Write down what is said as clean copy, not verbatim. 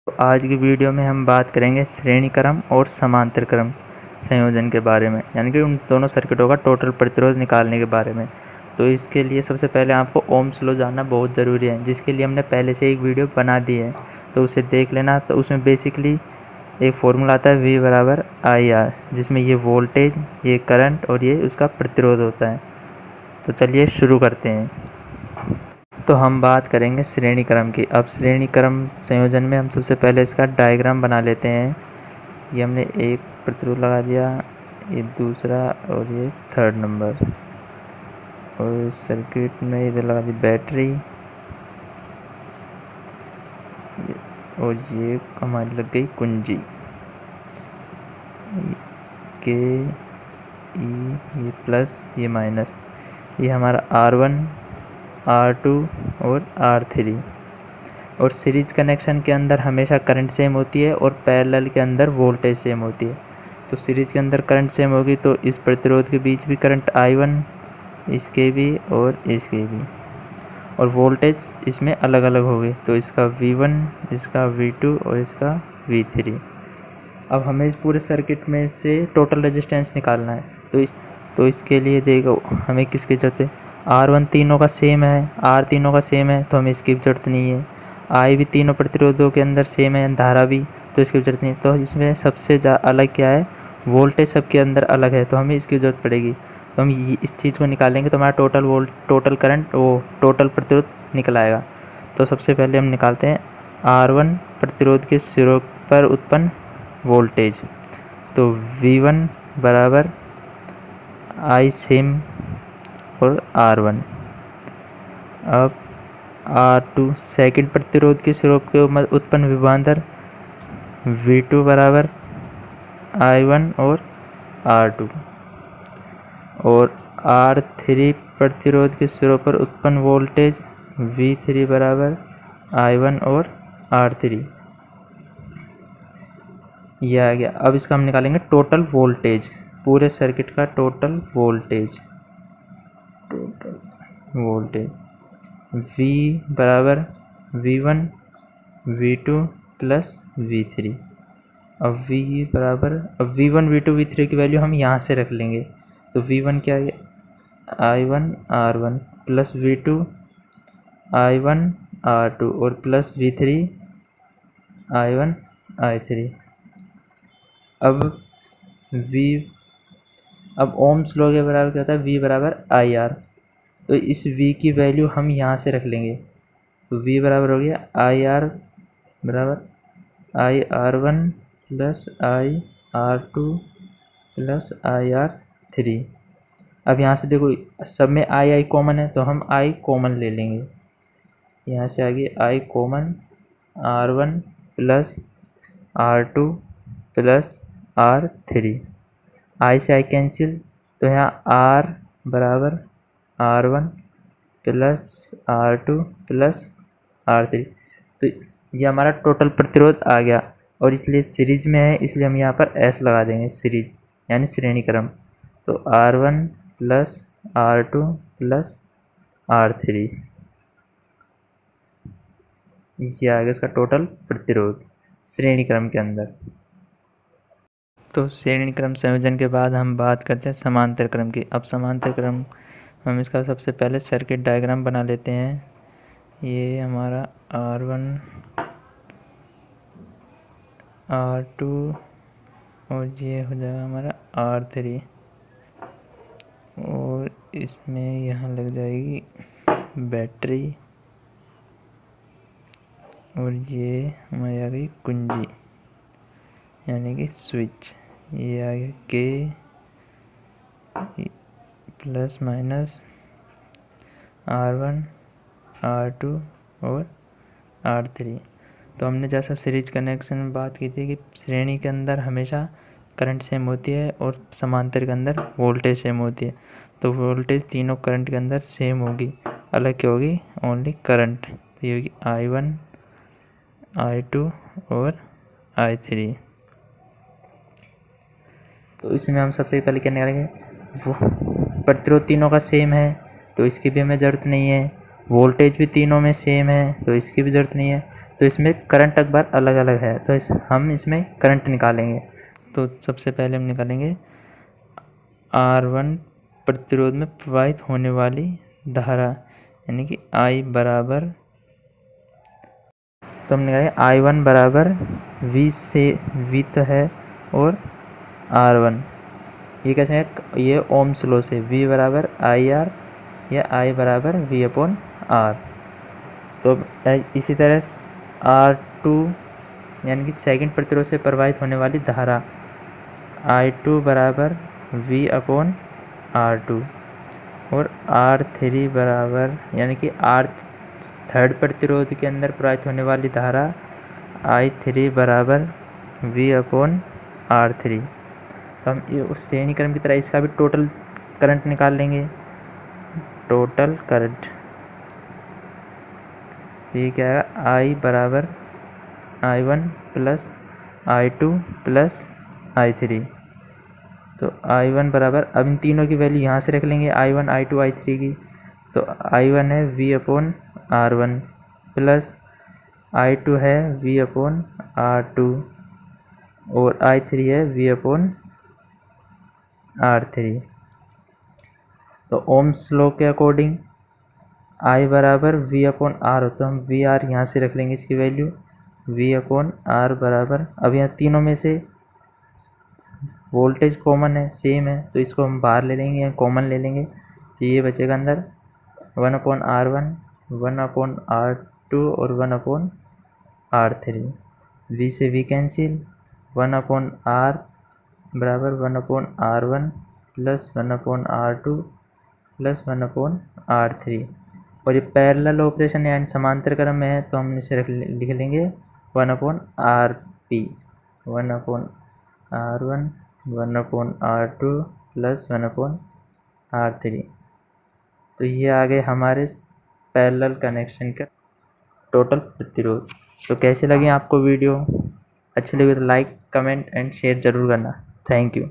तो आज की वीडियो में हम बात करेंगे श्रेणी क्रम और समांतर क्रम संयोजन के बारे में, यानी कि उन दोनों सर्किटों का टोटल प्रतिरोध निकालने के बारे में। तो इसके लिए सबसे पहले आपको ओम्स लॉ जानना बहुत ज़रूरी है, जिसके लिए हमने पहले से एक वीडियो बना दी है, तो उसे देख लेना। तो उसमें बेसिकली एक फार्मूला आता है V बराबर IR, जिसमें ये वोल्टेज, ये करंट और ये उसका प्रतिरोध होता है। तो चलिए शुरू करते हैं। तो हम बात करेंगे श्रेणी क्रम की। अब श्रेणी क्रम संयोजन में हम सबसे पहले इसका डायग्राम बना लेते हैं। ये हमने एक प्रतिरोध लगा दिया, ये दूसरा और ये थर्ड नंबर, और सर्किट में इधर लगा दी बैटरी, और ये हमारी लग गई कुंजी के ये प्लस ये माइनस, ये हमारा R1 R2 और R3। और सीरीज कनेक्शन के अंदर हमेशा करंट सेम होती है और पैरेलल के अंदर वोल्टेज सेम होती है। तो सीरीज के अंदर करंट सेम होगी तो इस प्रतिरोध के बीच भी करंट I1, इसके भी और इसके भी, और वोल्टेज इसमें अलग अलग होगी। तो इसका V1, इसका V2 और इसका V3। अब हमें इस पूरे सर्किट में से टोटल रेजिस्टेंस निकालना है। तो इसके लिए देखो हमें किसकी ज़रूरत है। R1 तीनों का सेम है, R तीनों का सेम है, तो हमें इसकी ज़रूरत नहीं है। I भी तीनों प्रतिरोधों के अंदर सेम है, धारा भी, तो इसकी ज़रूरत नहीं है। तो इसमें सबसे अलग क्या है, वोल्टेज सबके अंदर अलग है, तो हमें इसकी ज़रूरत पड़ेगी। तो हम इस चीज़ को निकालेंगे तो हमारा टोटल करंट, वो टोटल प्रतिरोध निकल आएगा। तो सबसे पहले हम निकालते हैं R1 प्रतिरोध के सिरों पर उत्पन्न वोल्टेज। तो V1 बराबर I सेम और R1। अब R2 सेकंड प्रतिरोध के सिरों के उत्पन्न विभवांतर, V2 बराबर I1 और R2। और R3 प्रतिरोध के सिरों पर उत्पन्न वोल्टेज, V3 बराबर I1 और R3। यह आ गया। अब इसका हम निकालेंगे टोटल वोल्टेज, पूरे सर्किट का टोटल वोल्टेज V बराबर V1 V2 प्लस V3। अब V1 V2 V3 की वैल्यू हम यहाँ से रख लेंगे। तो V1 क्या है, I1 R1 plus V2 I1 R2 और प्लस V3 I1 I3। अब ओम्स लॉ के बराबर क्या होता है, V बराबर IR। तो इस V की वैल्यू हम यहाँ से रख लेंगे। तो V बराबर हो गया IR बराबर IR1 plus IR2 plus IR3। अब यहाँ से देखो सब में I कॉमन है, तो हम I कॉमन ले लेंगे। यहाँ से आगे I common, R1 plus R2 plus R3, I से I कैंसिल, तो यहाँ R बराबर R1 plus R2 plus R3। तो ये हमारा टोटल प्रतिरोध आ गया, और इसलिए सीरीज में है, इसलिए हम यहाँ पर S लगा देंगे, सीरीज यानी श्रेणी क्रम। तो R1 plus R2 plus R3, ये आ गया इसका टोटल प्रतिरोध श्रेणी क्रम के अंदर। तो श्रेणी क्रम संयोजन के बाद हम बात करते हैं समांतर क्रम की। अब समांतर क्रम हम इसका सबसे पहले सर्किट डायग्राम बना लेते हैं। ये हमारा R1 R2 और ये हो जाएगा हमारा R3, और इसमें यहाँ लग जाएगी बैटरी, और ये हमारी आ गई कुंजी यानी कि स्विच। ये आ गया K plus minus R1 R2 और R3। तो हमने जैसा सीरीज कनेक्शन में बात की थी कि श्रेणी के अंदर हमेशा करंट सेम होती है और समांतर के अंदर वोल्टेज सेम होती है। तो वोल्टेज तीनों करंट के अंदर सेम होगी, अलग क्या होगी, ओनली करंट। तो ये होगी I1 I2 और I3। तो इसमें हम सबसे पहले क्या निकालेंगे, वो प्रतिरोध तीनों का सेम है, तो इसकी भी हमें ज़रूरत नहीं है। वोल्टेज भी तीनों में सेम है तो इसकी भी ज़रूरत नहीं है। तो इसमें करंट अखबार अलग अलग है, तो हम इसमें करंट निकालेंगे। तो सबसे पहले हम निकालेंगे R1 प्रतिरोध में प्रवाहित होने वाली धारा, यानी कि I बराबर, तो हम निकालेंगे I1 बराबर V से, V तो है, और R1, ये कैसे है, ये ओम्स लॉ से, V बराबर IR या I बराबर V/R। तो इसी तरह R2 यानी कि सेकंड प्रतिरोध से प्रवाहित होने वाली धारा I2 बराबर V/R2, और R3 बराबर, यानी कि थर्ड प्रतिरोध के अंदर प्रवाहित होने वाली धारा I3 बराबर V/R3। तो हम उस श्रेणी क्रम की तरह इसका भी टोटल करंट निकाल लेंगे, टोटल करंट। तो ये क्या है, I बराबर I1 plus I2 plus I3। तो I1 बराबर, अब इन तीनों की वैल्यू यहाँ से रख लेंगे, I1 I2 I3 की। तो I1 है V/R1 प्लस I2 है V/R2 और I3 है V/R3। तो ओम्स लॉ के अकॉर्डिंग I बराबर V/R होता है, हम VR यहाँ से रख लेंगे इसकी वैल्यू, V/R बराबर, अब यहाँ तीनों में से वोल्टेज कॉमन है, सेम है, तो इसको हम बाहर ले लेंगे या कॉमन ले लेंगे। तो ये बचेगा अंदर 1/R1, 1/R2 और 1/R3। V से V कैंसिल, 1/R बराबर 1/R1 plus 1/R2 plus 1/R3। और ये पैरेलल ऑपरेशन यानी समांतर क्रम में है, तो हम इसे लिख लेंगे 1/RP, 1/R1 1/R2 plus 1/R3। तो ये आ गए हमारे पैरेलल कनेक्शन का टोटल प्रतिरोध। तो कैसे लगे आपको वीडियो, अच्छी लगी तो लाइक कमेंट एंड शेयर ज़रूर करना। Thank you.